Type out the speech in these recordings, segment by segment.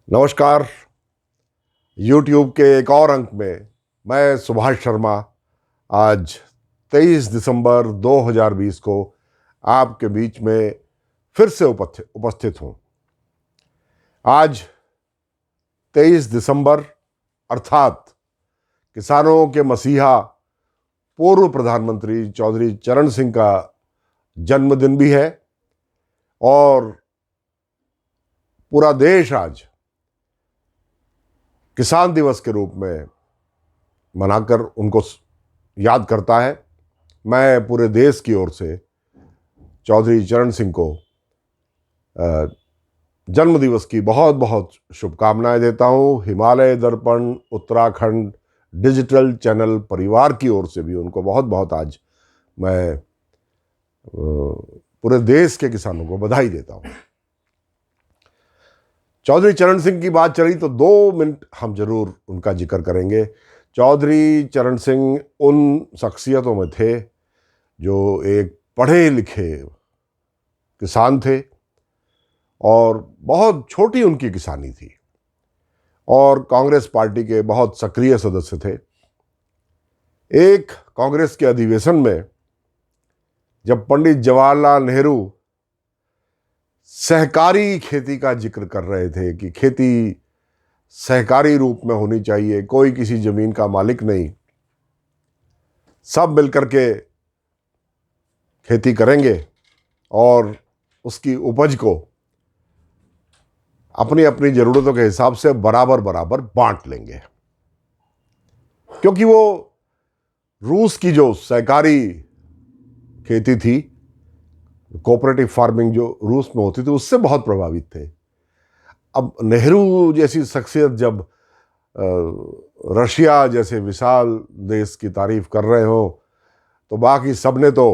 नमस्कार। YouTube के एक और अंक में मैं सुभाष शर्मा आज 23 दिसंबर 2020 को आपके बीच में फिर से उपस्थित हूँ। आज 23 दिसंबर अर्थात किसानों के मसीहा पूर्व प्रधानमंत्री चौधरी चरण सिंह का जन्मदिन भी है और पूरा देश आज किसान दिवस के रूप में मनाकर उनको याद करता है। मैं पूरे देश की ओर से चौधरी चरण सिंह को जन्म दिवस की बहुत बहुत शुभकामनाएं देता हूं। हिमालय दर्पण उत्तराखंड डिजिटल चैनल परिवार की ओर से भी उनको बहुत बहुत आज मैं पूरे देश के किसानों को बधाई देता हूं। चौधरी चरण सिंह की बात चली तो 2 मिनट हम जरूर उनका जिक्र करेंगे। चौधरी चरण सिंह उन शख्सियतों में थे जो एक पढ़े लिखे किसान थे और बहुत छोटी उनकी किसानी थी और कांग्रेस पार्टी के बहुत सक्रिय सदस्य थे। एक कांग्रेस के अधिवेशन में जब पंडित जवाहरलाल नेहरू सहकारी खेती का जिक्र कर रहे थे कि खेती सहकारी रूप में होनी चाहिए, कोई किसी जमीन का मालिक नहीं, सब मिलकर के खेती करेंगे और उसकी उपज को अपनी अपनी जरूरतों के हिसाब से बराबर बराबर बांट लेंगे। क्योंकि वो रूस की जो सहकारी खेती थी, कोऑपरेटिव फार्मिंग जो रूस में होती थी, उससे बहुत प्रभावित थे। अब नेहरू जैसी शख्सियत जब रशिया जैसे विशाल देश की तारीफ कर रहे हो तो बाकी सबने तो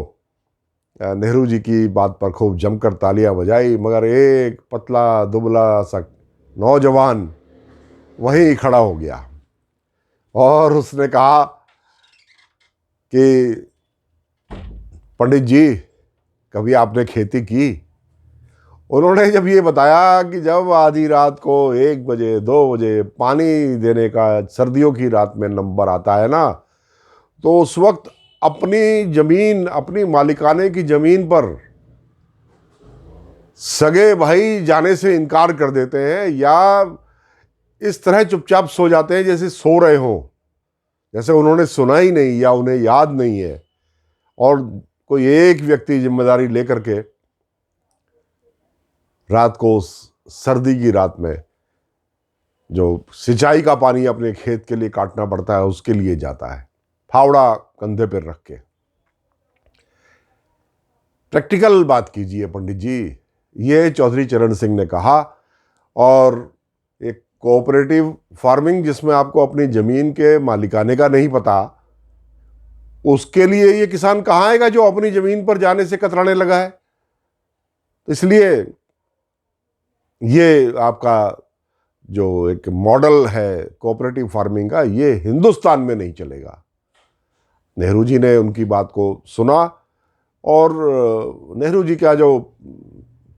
नेहरू जी की बात पर खूब जमकर तालियां बजाई, मगर एक पतला दुबला सा नौजवान वहीं खड़ा हो गया और उसने कहा कि पंडित जी, कभी आपने खेती की? उन्होंने जब ये बताया कि जब आधी रात को 1 बजे 2 बजे पानी देने का सर्दियों की रात में नंबर आता है ना, तो उस वक्त अपनी जमीन, अपनी मालिकाने की जमीन पर सगे भाई जाने से इनकार कर देते हैं या इस तरह चुपचाप सो जाते हैं जैसे सो रहे हों, जैसे उन्होंने सुना ही नहीं या उन्हें याद नहीं है। और कोई एक व्यक्ति जिम्मेदारी लेकर के रात को उस सर्दी की रात में जो सिंचाई का पानी अपने खेत के लिए काटना पड़ता है उसके लिए जाता है, फावड़ा कंधे पर रख के। प्रैक्टिकल बात कीजिए पंडित जी, ये चौधरी चरण सिंह ने कहा। और एक कोऑपरेटिव फार्मिंग जिसमें आपको अपनी जमीन के मालिकाने का नहीं पता, उसके लिए ये किसान कहाँ आएगा जो अपनी जमीन पर जाने से कतराने लगा है। तो इसलिए ये आपका जो एक मॉडल है कोऑपरेटिव फार्मिंग का, ये हिंदुस्तान में नहीं चलेगा। नेहरू जी ने उनकी बात को सुना और नेहरू जी का जो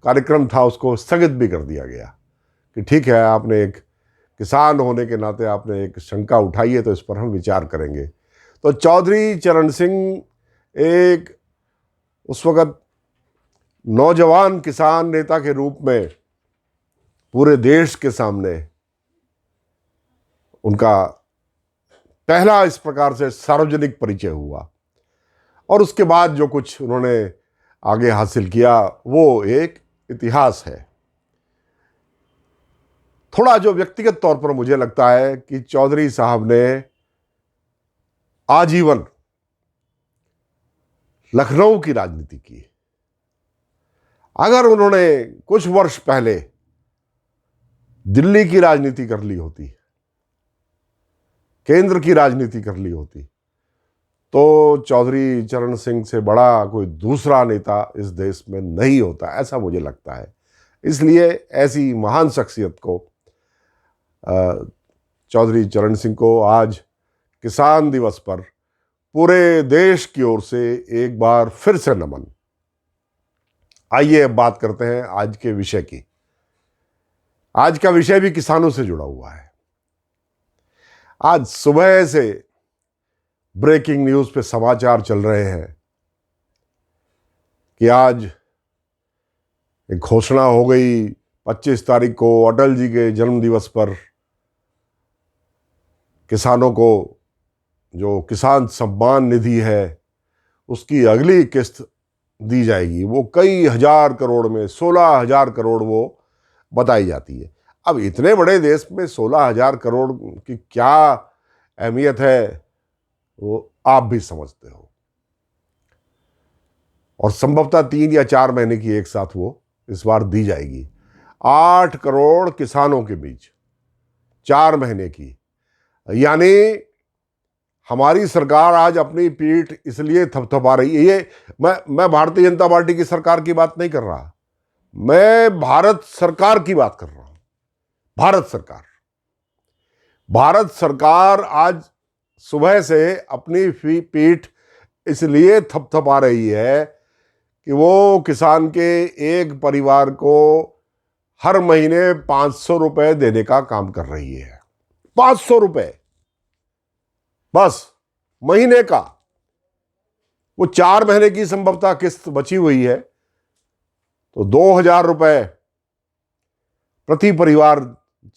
कार्यक्रम था उसको स्थगित भी कर दिया गया कि ठीक है, आपने एक किसान होने के नाते आपने एक शंका उठाई है तो इस पर हम विचार करेंगे। तो चौधरी चरण सिंह एक उस वक़्त नौजवान किसान नेता के रूप में पूरे देश के सामने उनका पहला इस प्रकार से सार्वजनिक परिचय हुआ और उसके बाद जो कुछ उन्होंने आगे हासिल किया वो एक इतिहास है। थोड़ा जो व्यक्तिगत तौर पर मुझे लगता है कि चौधरी साहब ने आजीवन लखनऊ की राजनीति की। अगर उन्होंने कुछ वर्ष पहले दिल्ली की राजनीति कर ली होती, केंद्र की राजनीति कर ली होती, तो चौधरी चरण सिंह से बड़ा कोई दूसरा नेता इस देश में नहीं होता, ऐसा मुझे लगता है। इसलिए ऐसी महान शख्सियत को, चौधरी चरण सिंह को आज किसान दिवस पर पूरे देश की ओर से एक बार फिर से नमन। आइए अब बात करते हैं आज के विषय की। आज का विषय भी किसानों से जुड़ा हुआ है। आज सुबह से ब्रेकिंग न्यूज पे समाचार चल रहे हैं कि आज एक घोषणा हो गई 25 तारीख को अटल जी के जन्म दिवस पर किसानों को जो किसान सम्मान निधि है उसकी अगली किस्त दी जाएगी। वो कई हजार करोड़ में 16,000 करोड़ वो बताई जाती है। अब इतने बड़े देश में 16,000 करोड़ की क्या अहमियत है वो आप भी समझते हो। और संभवतः 3 या 4 महीने की एक साथ वो इस बार दी जाएगी। 8 करोड़ किसानों के बीच 4 महीने की, यानी हमारी सरकार आज अपनी पीठ इसलिए थपथपा रही है। ये मैं भारतीय जनता पार्टी की सरकार की बात नहीं कर रहा, मैं भारत सरकार की बात कर रहा हूं। भारत सरकार आज सुबह से अपनी पीठ इसलिए थपथपा रही है कि वो किसान के एक परिवार को हर महीने 500 रुपए देने का काम कर रही है। 500 रुपए बस महीने का। वो 4 महीने की संभवतः किस्त बची हुई है, तो 2,000 रुपए प्रति परिवार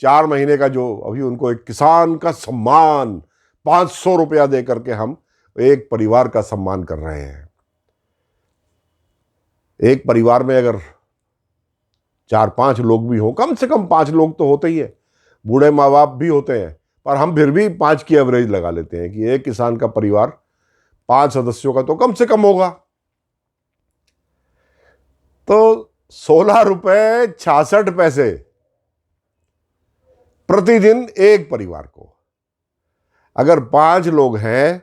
4 महीने का, जो अभी उनको एक किसान का सम्मान 500 रुपया दे करके हम एक परिवार का सम्मान कर रहे हैं। एक परिवार में अगर 4-5 लोग भी हो, कम से कम 5 लोग तो होते ही है, बूढ़े माँ बाप भी होते हैं, पर हम फिर भी 5 की एवरेज लगा लेते हैं कि एक किसान का परिवार 5 सदस्यों का तो कम से कम होगा। तो 16 रुपए 66 पैसे प्रतिदिन एक परिवार को। अगर 5 लोग हैं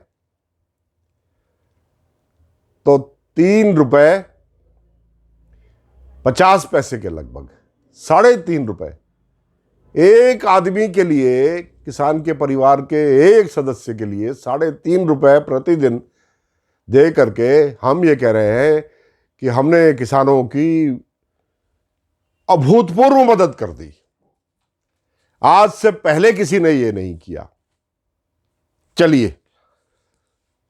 तो 3 रुपए 50 पैसे के लगभग, 3.5 रुपए एक आदमी के लिए, किसान के परिवार के एक सदस्य के लिए 3.5 रुपए प्रतिदिन दे करके हम ये कह रहे हैं कि हमने किसानों की अभूतपूर्व मदद कर दी। आज से पहले किसी ने ये नहीं किया। चलिए,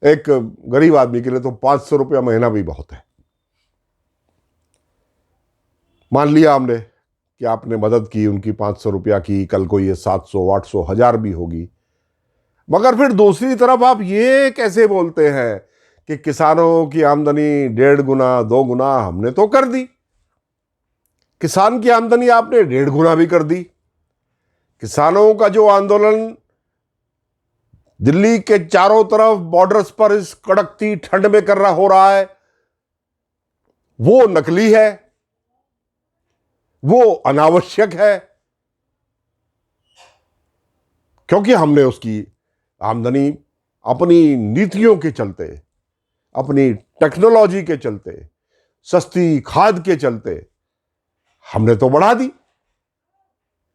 एक गरीब आदमी के लिए तो 500 रुपया महीना भी बहुत है। मान लिया हमने कि आपने मदद की, उनकी 500 रुपया की, कल को ये 700, 800, 1000 भी होगी। मगर फिर दूसरी तरफ आप ये कैसे बोलते हैं कि किसानों की आमदनी 1.5 गुना 2 गुना हमने तो कर दी। किसान की आमदनी आपने 1.5 गुना भी कर दी। किसानों का जो आंदोलन दिल्ली के चारों तरफ बॉर्डर्स पर इस कड़कती ठंड में हो रहा है, वो नकली है, वो अनावश्यक है, क्योंकि हमने उसकी आमदनी अपनी नीतियों के चलते, अपनी टेक्नोलॉजी के चलते, सस्ती खाद के चलते हमने तो बढ़ा दी।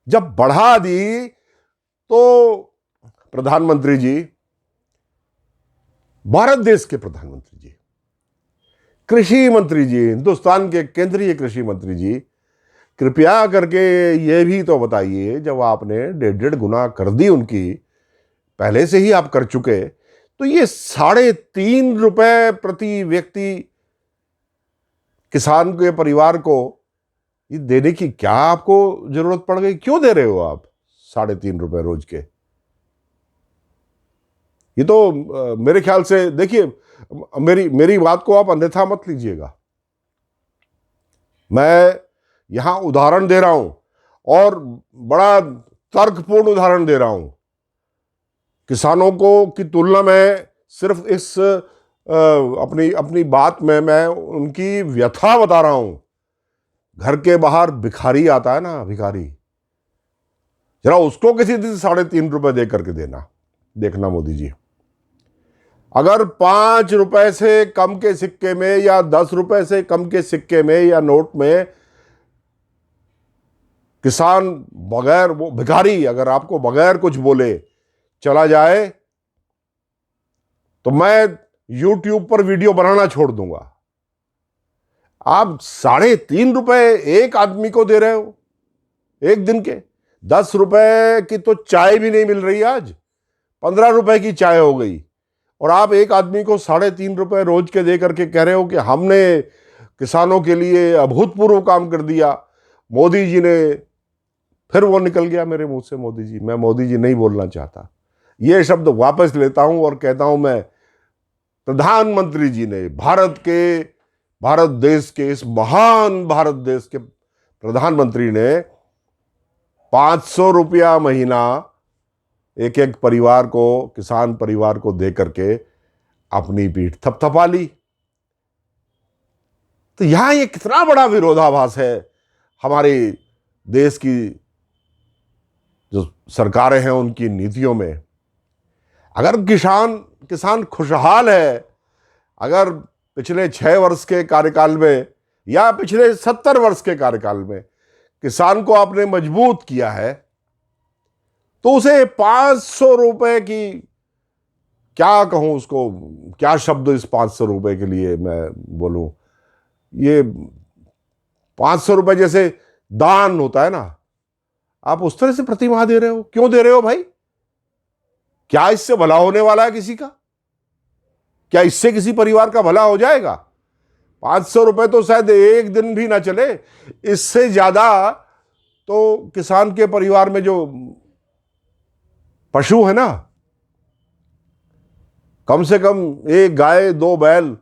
जब बढ़ा दी तो प्रधानमंत्री जी, भारत देश के प्रधानमंत्री जी, कृषि मंत्री जी, हिंदुस्तान के केंद्रीय कृषि मंत्री जी, कृपया करके ये भी तो बताइए, जब आपने 1.5 गुना कर दी उनकी, पहले से ही आप कर चुके, तो ये 3.5 रुपए प्रति व्यक्ति किसान के परिवार को ये देने की क्या आपको जरूरत पड़ गई? क्यों दे रहे हो आप 3.5 रुपए रोज के? ये तो मेरे ख्याल से, देखिए, मेरी बात को आप अन्यथा मत लीजिएगा। मैं यहां उदाहरण दे रहा हूं, और बड़ा तर्कपूर्ण उदाहरण दे रहा हूं। किसानों को की तुलना में सिर्फ इस अपनी बात में मैं उनकी व्यथा बता रहा हूं। घर के बाहर भिखारी आता है ना, भिखारी, जरा उसको किसी दिन 3.5 रुपए दे करके देखना मोदी जी। अगर 5 रुपए से कम के सिक्के में, या 10 रुपए से कम के सिक्के में या नोट में किसान बगैर, वो भिखारी अगर आपको बगैर कुछ बोले चला जाए, तो मैं YouTube पर वीडियो बनाना छोड़ दूंगा। आप 3.5 रुपए एक आदमी को दे रहे हो। एक दिन के 10 रुपए की तो चाय भी नहीं मिल रही आज, 15 रुपए की चाय हो गई। और आप एक आदमी को 3.5 रुपए रोज के दे करके कह रहे हो कि हमने किसानों के लिए अभूतपूर्व काम कर दिया मोदी जी ने। फिर वो निकल गया मेरे मुंह से मोदी जी, मैं मोदी जी नहीं बोलना चाहता, ये शब्द वापस लेता हूं और कहता हूं मैं प्रधानमंत्री जी ने, भारत देश के, इस महान भारत देश के प्रधानमंत्री ने 500 रुपया महीना एक एक परिवार को, किसान परिवार को दे करके अपनी पीठ थपथपा ली। तो यहां ये कितना बड़ा विरोधाभास है हमारे देश की जो सरकारें हैं उनकी नीतियों में। अगर किसान खुशहाल है, अगर पिछले 6 वर्ष के कार्यकाल में या पिछले 70 वर्ष के कार्यकाल में किसान को आपने मजबूत किया है, तो उसे 500 रुपए की, क्या कहूं उसको, क्या शब्द इस 500 रुपए के लिए मैं बोलूं, ये 500 रुपए जैसे दान होता है ना, आप उस तरह से प्रतिमाह दे रहे हो। क्यों दे रहे हो भाई? क्या इससे भला होने वाला है किसी का? क्या इससे किसी परिवार का भला हो जाएगा? 500 रुपए तो शायद एक दिन भी ना चले, इससे ज्यादा तो किसान के परिवार में जो पशु है ना, कम से कम 1 गाय 2 बैल,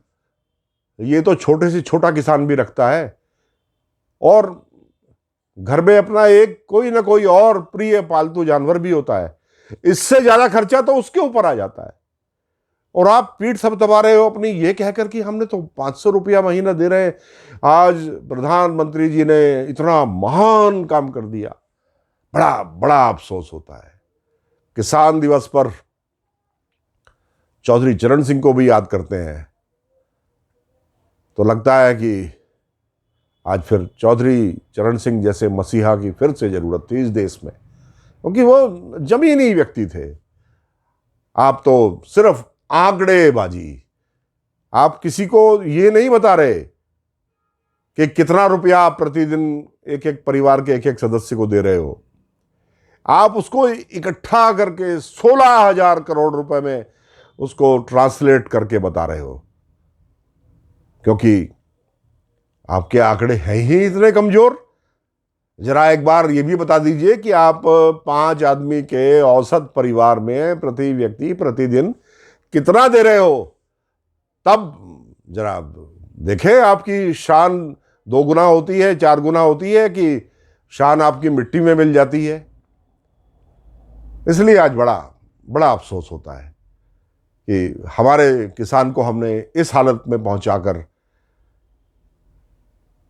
ये तो छोटे से छोटा किसान भी रखता है, और घर में अपना एक कोई ना कोई और प्रिय पालतू जानवर भी होता है। इससे ज्यादा खर्चा तो उसके ऊपर आ जाता है। और आप पीठ थपथपा रहे हो अपनी, ये कहकर कि हमने तो 500 रुपया महीना दे रहे हैं, आज प्रधानमंत्री जी ने इतना महान काम कर दिया। बड़ा बड़ा अफसोस होता है। किसान दिवस पर चौधरी चरण सिंह को भी याद करते हैं तो लगता है कि आज फिर चौधरी चरण सिंह जैसे मसीहा की फिर से जरूरत थी इस देश में, क्योंकि वो जमीनी व्यक्ति थे। आप तो सिर्फ आंकड़ेबाजी, आप किसी को ये नहीं बता रहे कि कितना रुपया आप प्रतिदिन एक एक परिवार के एक एक सदस्य को दे रहे हो। आप उसको इकट्ठा करके 16,000 करोड़ रुपए में उसको ट्रांसलेट करके बता रहे हो, क्योंकि आपके आंकड़े हैं ही इतने कमजोर। जरा एक बार ये भी बता दीजिए कि आप 5 आदमी के औसत परिवार में प्रति व्यक्ति प्रतिदिन कितना दे रहे हो, तब जरा देखें आपकी शान 2 गुना होती है, 4 गुना होती है, कि शान आपकी मिट्टी में मिल जाती है। इसलिए आज बड़ा बड़ा अफसोस होता है कि हमारे किसान को हमने इस हालत में पहुंचाकर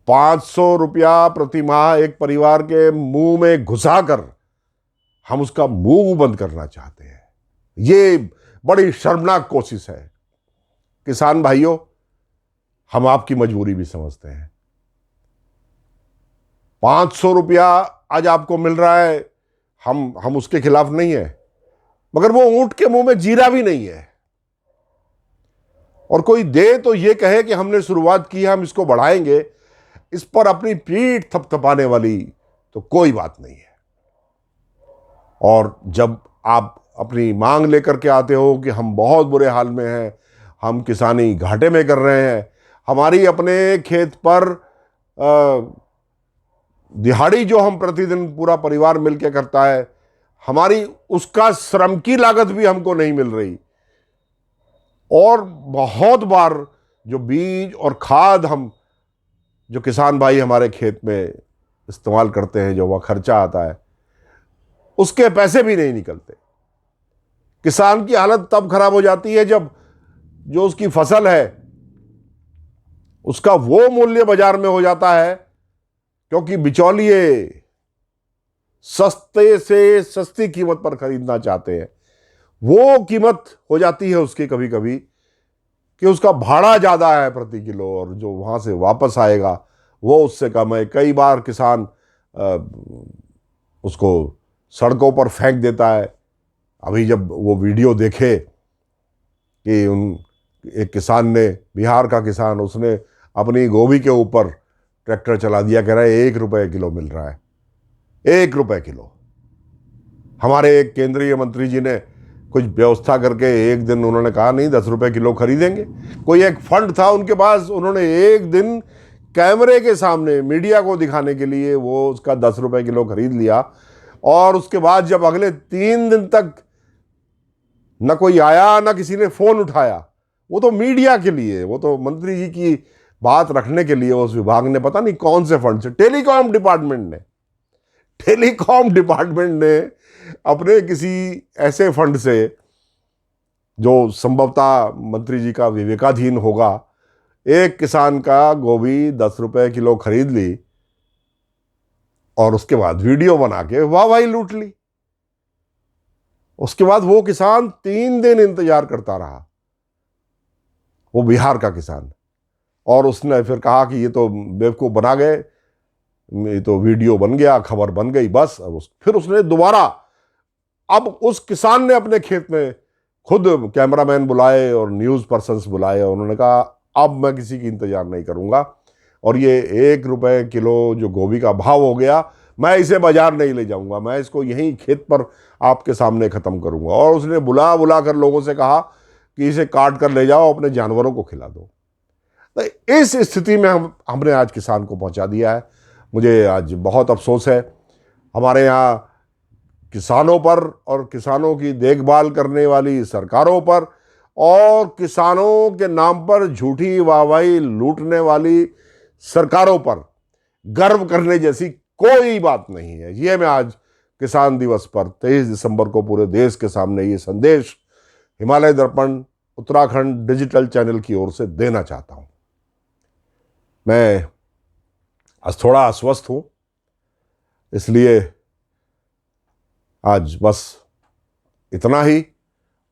500 रुपया प्रति माह एक परिवार के मुंह में घुसाकर हम उसका मुंह बंद करना चाहते हैं। ये बड़ी शर्मनाक कोशिश है। किसान भाइयों, हम आपकी मजबूरी भी समझते हैं। 500 रुपया आज आपको मिल रहा है, हम उसके खिलाफ नहीं है, मगर वो ऊंट के मुंह में जीरा भी नहीं है। और कोई दे तो ये कहे कि हमने शुरुआत की है, हम इसको बढ़ाएंगे, इस पर अपनी पीठ थपथपाने वाली तो कोई बात नहीं है। और जब आप अपनी मांग लेकर के आते हो कि हम बहुत बुरे हाल में हैं, हम किसानी घाटे में कर रहे हैं, हमारी अपने खेत पर दिहाड़ी जो हम प्रतिदिन पूरा परिवार मिलकर करता है, हमारी उसका श्रम की लागत भी हमको नहीं मिल रही, और बहुत बार जो बीज और खाद हम जो किसान भाई हमारे खेत में इस्तेमाल करते हैं, जो वह खर्चा आता है, उसके पैसे भी नहीं निकलते। किसान की हालत तब खराब हो जाती है जब जो उसकी फसल है उसका वो मूल्य बाजार में हो जाता है, क्योंकि बिचौलिए सस्ते से सस्ती कीमत पर खरीदना चाहते हैं। वो कीमत हो जाती है उसकी कभी कभी कि उसका भाड़ा ज़्यादा है प्रति किलो, और जो वहाँ से वापस आएगा वो उससे कम है। कई बार किसान उसको सड़कों पर फेंक देता है। अभी जब वो वीडियो देखे कि एक किसान ने, बिहार का किसान, उसने अपनी गोभी के ऊपर ट्रैक्टर चला दिया, कह रहा है 1 रुपये किलो मिल रहा है। 1 रुपए किलो। हमारे एक केंद्रीय मंत्री जी ने कुछ व्यवस्था करके एक दिन उन्होंने कहा नहीं 10 रुपए किलो खरीदेंगे। कोई एक फंड था उनके पास, उन्होंने एक दिन कैमरे के सामने मीडिया को दिखाने के लिए वो उसका 10 रुपए किलो खरीद लिया। और उसके बाद जब अगले 3 दिन तक न कोई आया न किसी ने फोन उठाया, वो तो मीडिया के लिए, वो तो मंत्री जी की बात रखने के लिए उस विभाग ने पता नहीं कौन से फंड से, टेलीकॉम डिपार्टमेंट ने अपने किसी ऐसे फंड से जो संभवतः मंत्री जी का विवेकाधीन होगा, एक किसान का गोभी 10 रुपए किलो खरीद ली और उसके बाद वीडियो बना के वाहवाही लूट ली। उसके बाद वो किसान 3 दिन इंतजार करता रहा, वो बिहार का किसान, और उसने फिर कहा कि ये तो बेवकूफ बना गए, ये तो वीडियो बन गया, खबर बन गई, बस। फिर उसने दोबारा, अब उस किसान ने अपने खेत में खुद कैमरामैन बुलाए और न्यूज़ पर्सन्स बुलाए और उन्होंने कहा अब मैं किसी की इंतजार नहीं करूंगा और ये 1 रुपए किलो जो गोभी का भाव हो गया, मैं इसे बाजार नहीं ले जाऊंगा, मैं इसको यहीं खेत पर आपके सामने ख़त्म करूंगा। और उसने बुला बुला कर लोगों से कहा कि इसे काट कर ले जाओ, अपने जानवरों को खिला दो। तो इस स्थिति में हमने आज किसान को पहुंचा दिया है। मुझे आज बहुत अफसोस है हमारे यहाँ किसानों पर और किसानों की देखभाल करने वाली सरकारों पर और किसानों के नाम पर झूठी वाहवाही लूटने वाली सरकारों पर गर्व करने जैसी कोई बात नहीं है। ये मैं आज किसान दिवस पर 23 दिसंबर को पूरे देश के सामने ये संदेश हिमालय दर्पण उत्तराखंड डिजिटल चैनल की ओर से देना चाहता हूँ। मैं आज थोड़ा अस्वस्थ हूँ, इसलिए आज बस इतना ही,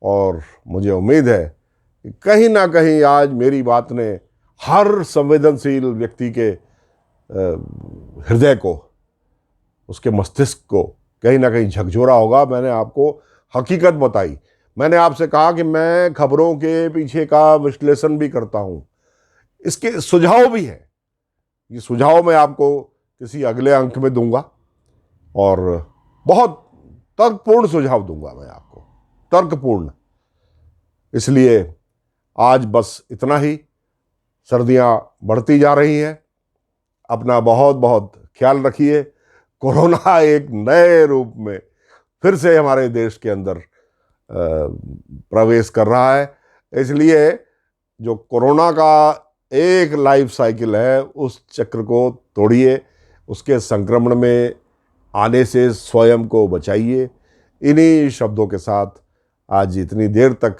और मुझे उम्मीद है कि कहीं ना कहीं आज मेरी बात ने हर संवेदनशील व्यक्ति के हृदय को, उसके मस्तिष्क को कहीं ना कहीं झकझोरा होगा। मैंने आपको हकीकत बताई, मैंने आपसे कहा कि मैं खबरों के पीछे का विश्लेषण भी करता हूँ, इसके सुझाव भी हैं। ये सुझाव मैं आपको किसी अगले अंक में दूंगा और बहुत तर्कपूर्ण सुझाव दूंगा मैं आपको, तर्कपूर्ण। इसलिए आज बस इतना ही। सर्दियां बढ़ती जा रही हैं, अपना बहुत बहुत ख्याल रखिए। कोरोना एक नए रूप में फिर से हमारे देश के अंदर प्रवेश कर रहा है, इसलिए जो कोरोना का एक लाइफ साइकिल है उस चक्र को तोड़िए, उसके संक्रमण में आने से स्वयं को बचाइए। इन्हीं शब्दों के साथ आज इतनी देर तक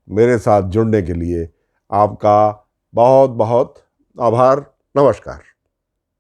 मेरे साथ जुड़ने के लिए आपका बहुत बहुत आभार। नमस्कार।